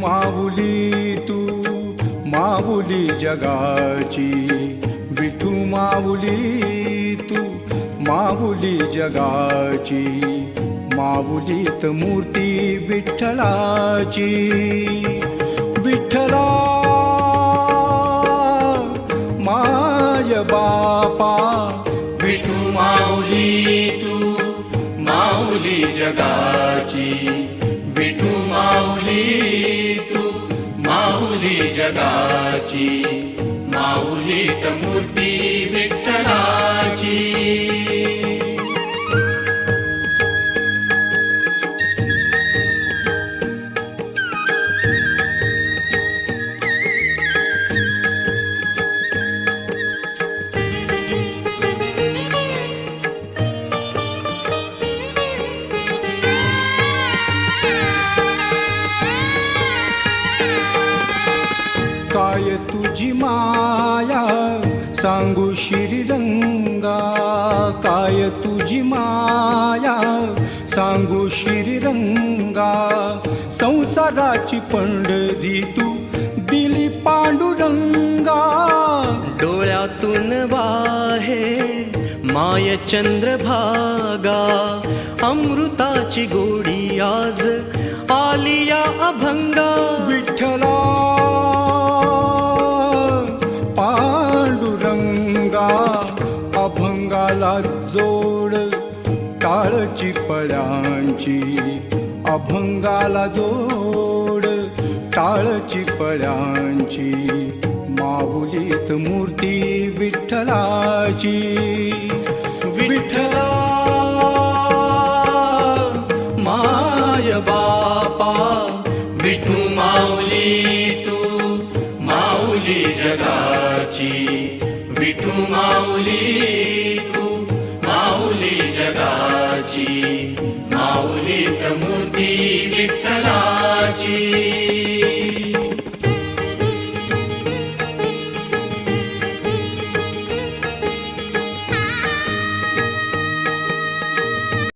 माऊली तू माऊली जगाची, विठू माऊली तू माऊली जगाची, माऊलीत मूर्ती विठ्ठलाची. विठ्ठला माय बापा, विठू माऊली तू माऊली जगाची, विठू माऊली तू माऊली जगाची, माऊलीत मूर्ती विठ्ठलाची. काय तुझी माया सांगू श्रीरंगा, काय तुझी माया सांगू श्रीरंगा, संसाराची पंढरी तू दिली पांडुरंगा. डोळ्यातून वाहे माय चंद्रभागा, अमृताची गोडी आज आलिया अभंगा. विठ्ठला पांडुरंगा, अभंगाला जोड टाळची पळ्यांची, अभंगाला जोड टाळची पळ्यांची, माऊलीत मूर्ती विठ्ठलाची. विठ्ठला माय बापा, विठू माऊली तू माऊली जगाची, विठू माऊली तू माऊली जगाची, माऊलीत मूर्ती विठ्ठलाची.